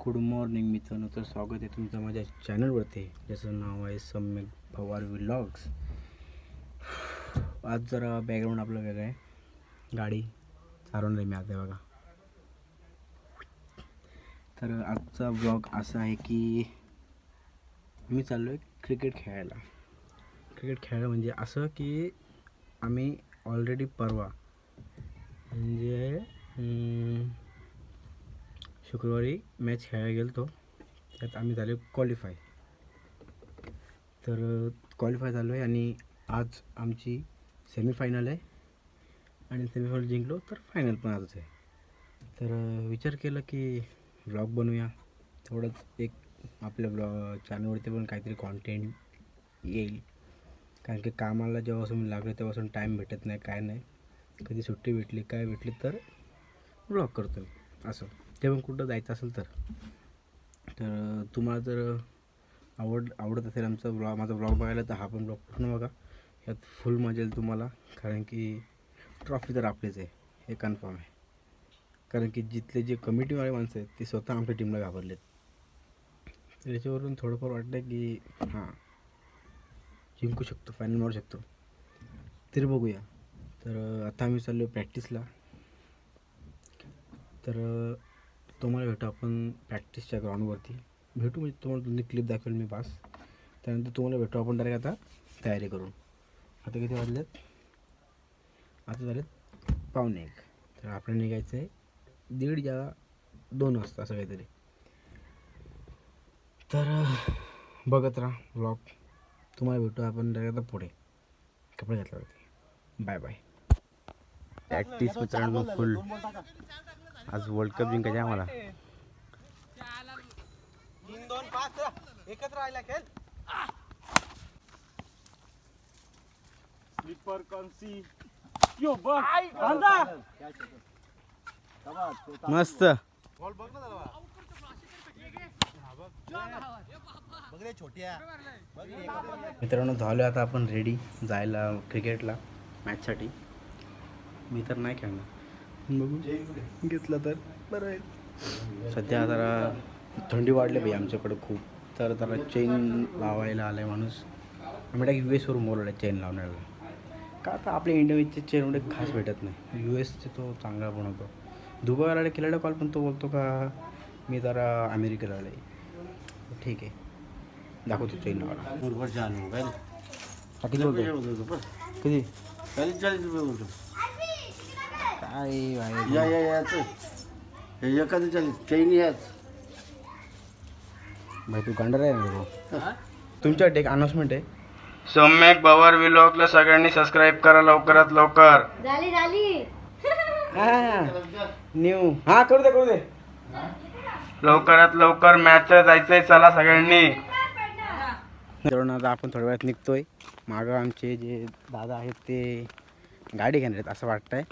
Good morning मित्रांनो, तर स्वागत आहे तुमचं माझ्या चॅनलवरती, ज्याचं नाव आहे सम्यक पवार व्लॉग्स. आज जरा बॅकग्राऊंड आपलं वेगळं आहे, गाडी चालवणार आहे मी आता बघा. तर आजचा व्लॉग असा आहे की मी चाललो आहे क्रिकेट खेळायला. क्रिकेट खेळायला म्हणजे असं की आम्ही ऑलरेडी परवा म्हणजे शुक्रवारी मॅच खेळायला गेलो होतो. त्यात आम्ही झालो क्वालिफाय. तर क्वालिफाय झालो आहे आणि आज आमची सेमीफायनल आहे आणि सेमीफायनल जिंकलो तर फायनल पण आजच आहे. तर विचार केला की व्लॉग बनवूया, थोडंच एक आपल्या चॅनलवरती पण काहीतरी कॉन्टेंट येईल. कारण की कामाला जेव्हापासून मी लागलो तेव्हापासून टाईम भेटत नाही, काय नाही. कधी सुट्टी भेटली काय भेटली तर व्लॉग करतो असं. ते पण कुठं जायचं असेल तर तुम्हाला जर आवडत असेल माझा व्लॉग बघायला तर हा पण व्लॉग पूर्ण बघा. यात फुल मजा येईल तुम्हाला. कारण की ट्रॉफी तर आपलीच आहे हे कन्फर्म आहे. कारण की जिथले जे कमिटीवाले माणसं आहेत ते स्वतः आमच्या टीमला घाबरलेत. तर याच्यावरून थोडंफार वाटतं की हां, जिंकू शकतो, फायनल मारू शकतो. तरी बघूया. तर आता आम्ही चाललो प्रॅक्टिसला. तर तुम्हाला भेटू आपण प्रॅक्टिसच्या ग्राउंडवरती भेटू. म्हणजे तुम्हाला दोन्ही क्लिप दाखवेल मी पास. त्यानंतर तुम्हाला भेटू आपण डायरेक्ट आता तयारी करून. आता किती वाजलेत? आता झालेत 1:45. तर आपल्याला निघायचं आहे 1:30 या 2 वाजता असं काहीतरी. तर बघत राहा व्लॉग. तुम्हाला भेटू आपण डायरेक्ट आता पुढे कपडे घातल्यावरती. Bye bye. प्रॅक्टिस मित्रांनो फुल. आज वर्ल्ड कप जिंकायचं आहे आम्हाला. 3-2-5 एकत्र राहिला खेळ. स्लीपर कन्सी यो बघ बांधा मस्त. बॉल बघ ना जरा. बघ रे छोट्या. मित्रांनो झालो आता आपण रेडी जायला क्रिकेटला मॅचसाठी. मी तर नाही खेळणार, बघू घेतलं तर बरं आहे. सध्या जरा थंडी वाढली पाहिजे आमच्याकडे खूप. तर जरा चेन लावायला आला आहे माणूस. आम्ही डायरेक्ट US वरून बोलवलं आहे चेन लावण्याला. का आता आपल्या इंडियाचे चेन एवढे खास भेटत नाही. US तो चांगला बनवतो. दुबईवाला केलेला कॉल पण तो बोलतो का मी जरा अमेरिकेला आलो आहे. ठीक आहे, दाखवतो चेन लावायला. बरोबर जाणू काय किती बोलतो? किती? 40 रुपये बोलतो. काय भाई याचं हे एखादं 40 चैन याच. भाई तू गांडर आहे ना. तुमच्याकडे एक अनाउन्समेंट आहे. सम्यक पवार व्लॉगला सगळ्यांनी सबस्क्राईब करा लवकरात लवकर. झाली न्यू हा करू दे लवकरात लवकर मॅचला जायचंय. चला सगळ्यांनी. आता आपण थोड्या वेळात निघतोय. मागं आमचे जे दादा आहेत ते गाडी घेणार आहेत असं वाटतंय.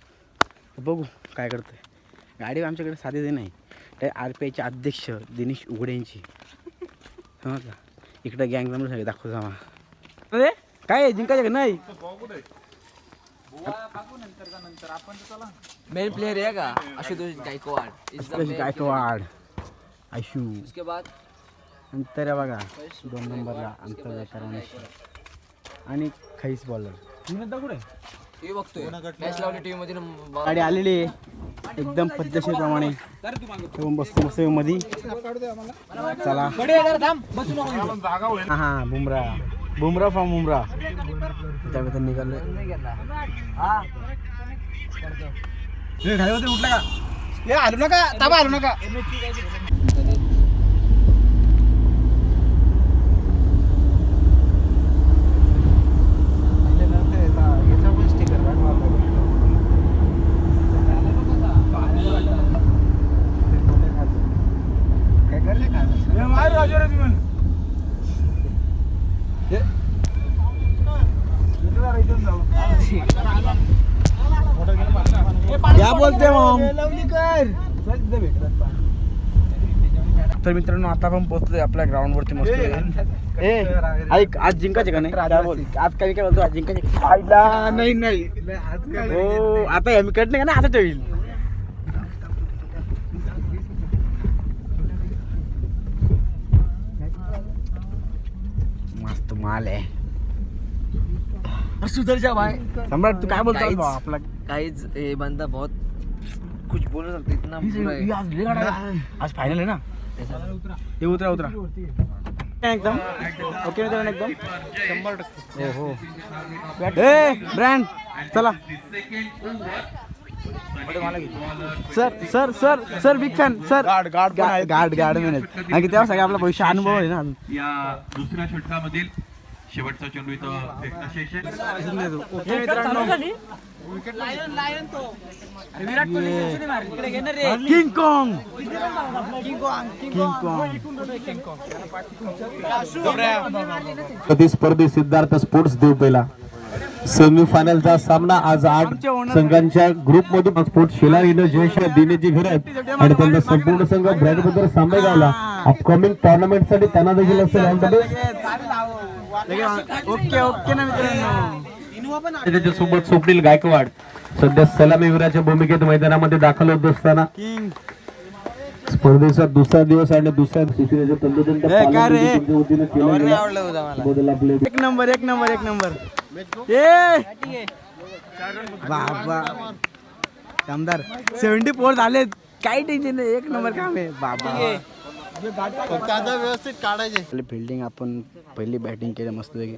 बघू काय करतोय. गाडी आमच्याकडे साधे नाही. ते RPIचे अध्यक्ष दिनेश उघडे यांची समजलं. इकडे गँग नंबर सगळे दाखवतो जामा. अरे काय जिंकायचं का नाही? मेन प्लेयर है का आशुतोष गायकवाड आशू. उसके बाद अंतर आहे बघा 2 नंबरला अंतर करवण्याशी आणि खैस बॉलर. ये बघतोय मॅच लावली टीम मध्ये गाडी आलेली आहे एकदम पद्धतशीरप्रमाणे. बसतो मस्त मध्ये. चला हां बुमरा फ्रॉम बुमरा त्यावेळेस निघालं. उठला का आलू नका ताबा आलू नका. क्या बोलते मग. तर मित्रांनो आता आपण पोहोचलोय आपल्या ग्राउंडवरती मस्त. ऐक आज जिंकायचे का नाही? काय बोल आज काय बोलतो? आज जिंकायचे नाही. हो आता मी कट नाही का ना आता होईल. माल आहे. सुधरजा भाई. सम्राट तू काय बोलतो काहीच- आपला काहीच हे बंदा बहुत कुछ बोल सकते इतना बुरा है. आज फायनल आहे ना. हे उतरा उतरा एकदम ओके मित्रांनो एकदम 100%. हो ए ब्रँड चला sir sir sir sir big fan sir guard मेहनत आणि तेव्हा सगळं आपला भविष्य अनुभव आहे ना. या दुसऱ्या षटकामधील शेवटचा चेंडू इथं फेकणं शेष आहे. ओके मित्रांनो किंग कॉंग प्रतिस्पर्धी सिद्धार्थ स्पोर्ट्स देवपेला सेमीफायनलचा सामना आज 8 संघांच्या ग्रुपमधून स्पोर्ट्स शेलारीनं जयश दिनेची घरत आणि त्यांचा संपूर्ण संघ ब्रँडबद्दल सामनेगावला अपकमिंग टुर्नामेंट साठी त्यांना देखील असेल ओके ओके ना मित्रांनो. त्याच्यासोबत स्वप्नील गायकवाड सध्या सलामीवीराच्या भूमिकेत मैदानामध्ये दाखल होत असताना किंग स्पर्धेचा दुसरा दिवस आणि दुसऱ्या शिक्षणाच्या तंतोतंत काय रे? तुमच्या वतीनं केलं गेलं. बदल आपले एक नंबर ए बाबा कामदार 74 झाले. काही टेन्शन नाही. एक नंबर काम आहे बाबा. व्यवस्थित काढायचे. फिल्डिंग आपण पहिली बॅटिंग केलं मस्तपैकी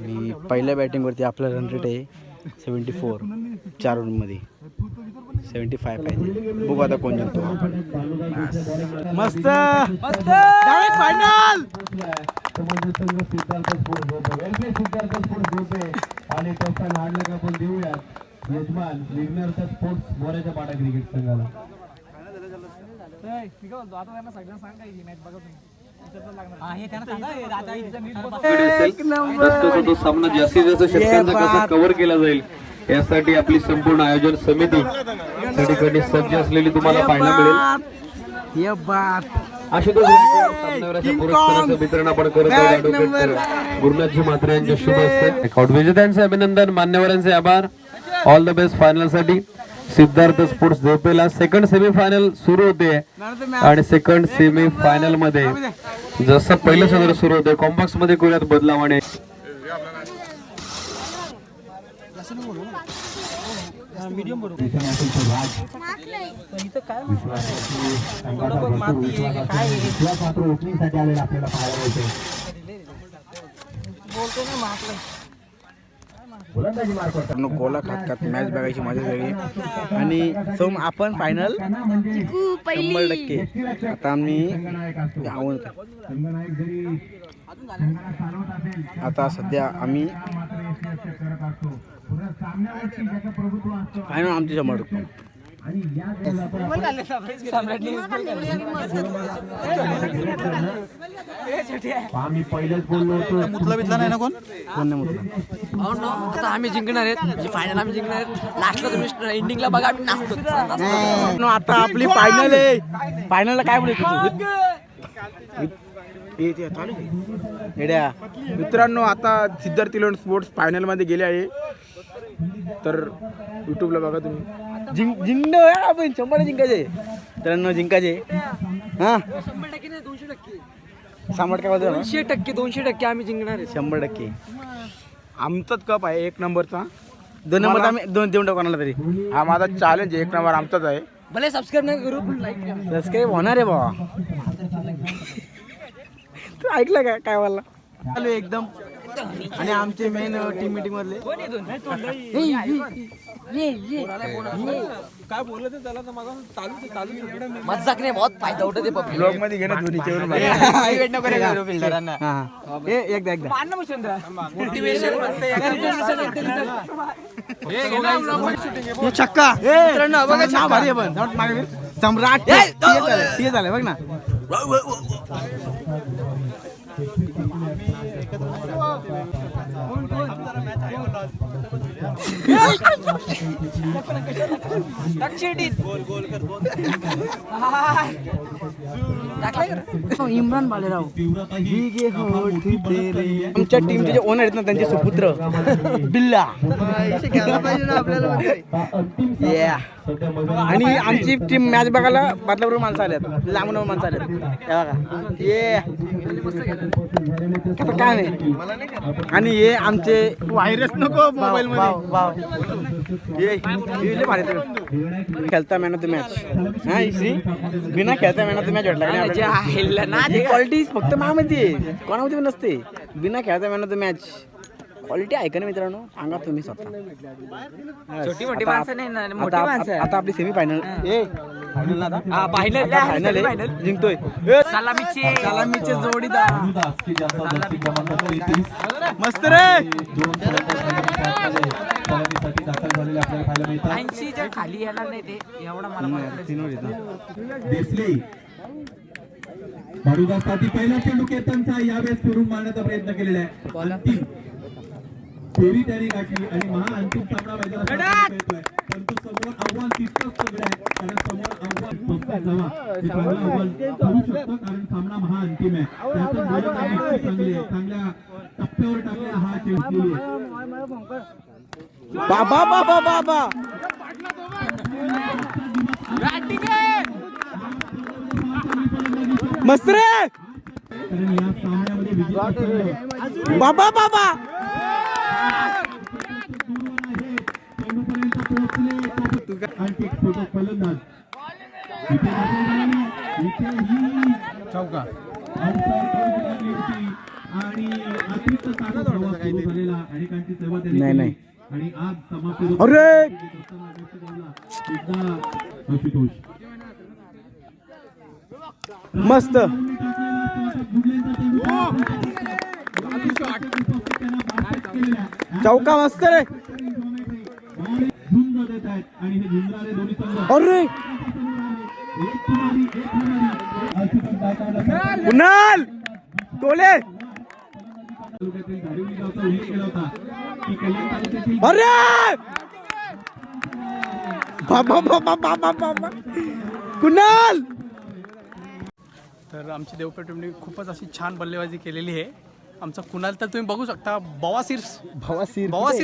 आणि पहिल्या बॅटिंगवरती आपला रन रेट आहे 74. 4 ओव्हरमध्ये 75 पाहिजे. बघू आता कोण जिंकतो. मस्त डायरेक्ट फायनल. आणि टोपा लाडला का आपण देऊया यजमान विघ्नरचा स्पोर्ट्स मोऱ्याच्या पाटा क्रिकेट संघाला. एक नंबर तो सामना जास्तीत जास्त षटकांचा कसा कव्हर केला जाईल यासाठी आपली संपूर्ण आयोजन समिती त्या ठिकाणी सज्ज असलेली तुम्हाला पाहायला मिळेल. ये बात आशुतोष गायकवाड सामनावीराच्या पुरस्काराचं वितरण आपण करत आहोत. ॲडव्होकेट गुरुनाथजी म्हात्रे यांच्या शुभ हस्ते. रेकॉर्ड विजेत्यांचे अभिनंदन, मान्यवरांचे आभार. ऑल द बेस्ट फायनल साठी. सिद्धार्थ स्पोर्ट्स देवपेला सेकंड सेमीफायनल सुरू होते आणि सेकंड सेमीफायनल मध्ये जसं पहिलं सदर सुरू होते कॉम्बॉक्स मध्ये कोणात बदलावाने गोला खात खात मॅच बघायची मजा वेगळी. आणि सोम आपण फायनल 100%. आता आम्ही आता सध्या आम्ही फायनल आमची 100%. आम्ही पहिल्याच बोललो होतो कोण नाही म्हटलं. आता आम्ही जिंकणार आहेत. म्हणजे फायनल आम्ही जिंकणार आहेत. लास्टला तुम्ही एंडिंगला बघा आम्ही नाचतो. आता आपली फायनल आहे. फायनलला काय बोलतो येड्या मित्रांनो. आता सिद्धार्थ तिलोन स्पोर्ट्स फायनलमध्ये गेले आहे. तर यूट्यूबला बघा तुम्ही. जिंकलो आपण 100 जिंकायचे मित्रांनो. जिंकायचे हां 100% नाही 200%. सामट काय बोलतो 200% आम्ही जिंकणार आहे. 100%. आमचाच कप आहे 1 नंबरचा. 2 नंबर आम्ही देऊन टाकू कोणाला तरी. हा माझा चॅलेंज 1 नंबर आमचाच आहे. भले सबस्क्राईब नाही करू पण लाईक करा. सबस्क्राईब होणार आहे बाबा. तू ऐकलं का काय बोलला चालू एकदम. आणि आमचे मेन टीम मीटिंग मधले काय बोलत त्याला तर मग चालू मजाक नाही बहुत फायदा उठते पब्लिक. ब्लॉग मध्ये घे ना दोन्हीच्या वरून. छक्का भारी पण सम्राट. ते झालं बघ ना. इम्रान भालेराव आमच्या टीमचे जे ओनर आहेत ना त्यांचे सुपुत्र बिल्ला Yeah. आणि आमची टीम मॅच बघायला बदलापूर माणसं आल्यात लांबून माणसं आल्यात हे बघा ये काय नाही आणि हे आमचे व्हायरस नको मोबाईल मध्ये खेळता मॅन ऑफ द मॅच हा इसी बिना खेळता मॅन ऑफ द मॅच भेटला ना क्वालिटी फक्त महामध्ये कोणामध्ये पण नसते बिना खेळता man of the match quality आहे का ना मित्रांनो सांगा तुम्ही स्वतः छोटी मोठी माणसं नाही ना मोठी माणसं आता आपली सेमी फायनल फायनल जिंकतोय सलामीचे जोडीदार मस्त रे 80 च्या खाली येणार नाही ते एवढा मला देसले बारूदासाठी पहिला चेंडू केतनचा यावेळेस फिरून मारण्याचा प्रयत्न केलेला आहे अंतिम फेरी त्याने गाठली आणि अंतिम सामना मैदानात येतोय परंतु समोर आव्हान तितकंच सगळं आहे कारण समोर आव्हान करू शकतो कारण सामना अंतिम आहे त्यातून गोलंदाजी चांगली आहे चांगल्या टप्प्यावर टाकलेला हा चेंडू बाबा बाबा बाबा मस्त रे कारण या सामन्यामध्ये विजय बाबा बाबा आणखी छोटा फलंदाज चौका आणि अतिरिक्त तारा प्रवास सुरू झालेला अनेकांची सेवा त्यांनी नाही आणि आज समाप्ती अरे एकदा आशुतोष मस्त चौका मस्त रे झुंज देत आहेत आणि हे झुंजणारे दोन्ही संघ अरे एक कुमारी आशुतोष गायकवाड कुणाल टोले तालुक्यातील धारिवली गावचा उल्लेख केला होता की कल्याण तालुक्यातील अरे बाबा बाबा बाबा बाबा कुणाल तर आमची देवपेठ टीमने खूपच अशी छान बल्लेबाजी केलेली आहे आमचा कुणाल तर तुम्ही बघू शकता बवासीर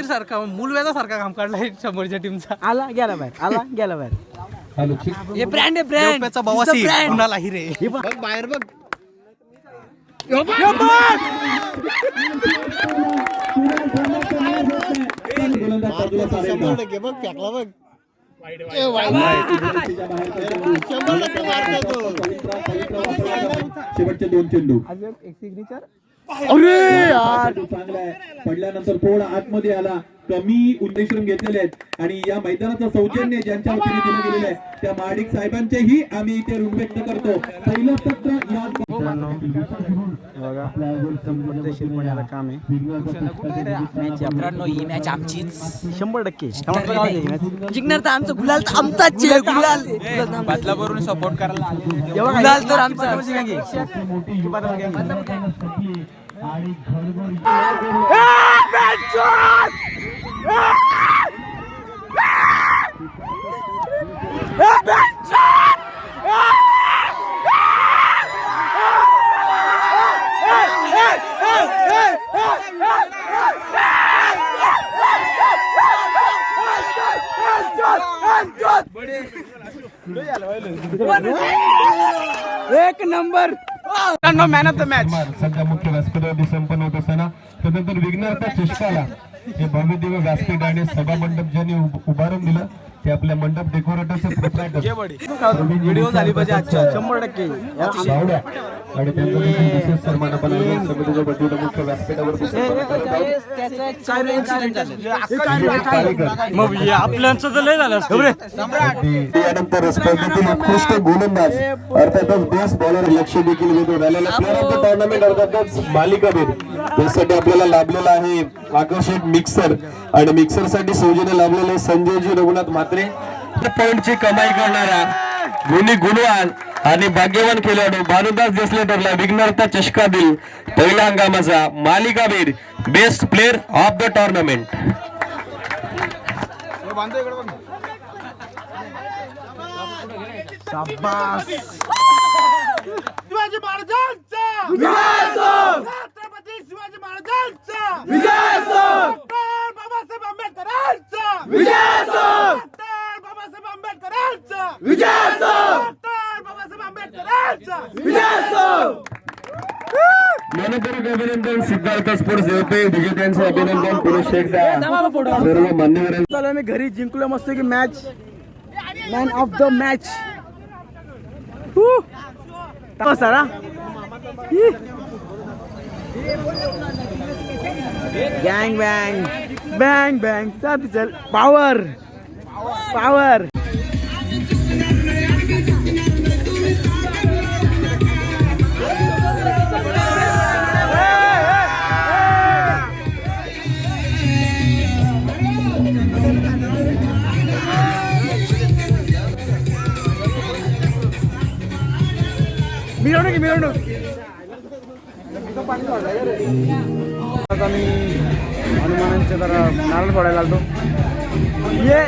सारखा मूलव्याधासारखा काम काढला आहे समोरच्या टीमचा आला गेला बाहेर हे ब्रँड आहे ब्रँड देवपेठचा बवासीर कुणाल हिरे बघ बाहेर बघ बघ फेकला बघ शेवटचे दोन चेंडू एक सिग्नेचर अरे यार चांगला आहे पडल्यानंतर थोडा आतमध्ये आला कमी उद्देशून घेतलेले आहेत आणि या मैदानाचं सौजन्य ज्यांच्या वतीने दिलं गेलेलं आहे त्या महाडिक साहेबांचेही आम्ही इथे ऋण व्यक्त करतो पहिलं सत्र या काम आहे मित्रांनो ही मॅच आमचीच 100% जिंकणार तर आमचं गुलाल तर आमचाच आहे, गुलाल बदलावरून सपोर्ट करायला गुलाल तर आमचा आणि घरभर एक number man of the match सध्या मुख्य व्यासपीठावरती संपन्न होत असताना तदनंतर विघ्नहर्ता चषकाला हे भव्य दिव्य व्यासपीठ आणि सभा मंडप ज्यांनी उभारून दिलं ते आपल्या मंडप डेकोरेटरचे प्रोप्रायटर व्हिडिओ झाली पाहिजे आजच्या 100% आणि त्यांचं देखील विशेष सन्मान आपण आयोजन समितीच्या वतीने मुख्य व्यासपीठावरती संपन्न करत आहोत. मग आपल्याचं तर लय झालं यानंतर स्पर्धेतील उत्कृष्ट गोलंदाज अर्थातच बेस्ट बॉलर लक्ष देखील वेधून आलेला प्लेअर ऑफ द टुर्नामेंट अर्थातच मालिकावीर यासाठी आपल्याला लाभलेला आहे आकर्षक मिक्सर आणि मिक्सर साठी सौजन्य लाभलेले संजयजी रघुनाथ म्हात्रे पॉइंटची कमाई करणारा गुणी गुणवान आणि भाग्यवान खेळाडू भानुदास देसलेटरला विघ्नहर्ता चषका दिल पहिल्या हंगामाचा मालिकावीर best player of the tournament. शाबास मनपूर्वक अभिनंदन सिद्धार्थ स्पोर्ट्स देवते विजेत्यांचे अभिनंदन पुरुष एकदा सर्व मान्यवर चला मी घरी जिंकलो मस्त की match man of the match सारा गँग बँग बँग बँग चालते चल पॉवर पॉवर मिरवणूक आता मी हनुमानांच्या जरा नारळ फोडायला आलतो ये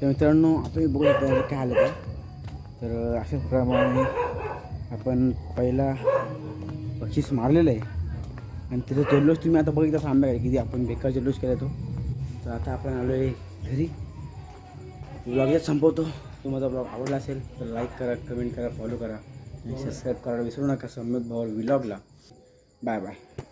तर मित्रांनो आता मी बघू शकतो काय आलं तर अशाच प्रमाणे आपण पहिला बक्षीस मारलेलं आहे आणि त्याचा जल्लोष तुम्ही आता बघितला थांबा आहे किती आपण बेकार जल्लोष केला तो. तर आता आपण आलो आहे घरी. ब्लॉग यात संपवतो. तुम्हाला ब्लॉग आवडला असेल तर लाईक करा, कमेंट करा, फॉलो करा आणि सबस्क्राईब करायला विसरू नका सम्यक भाऊ व्लॉगला. Bye bye.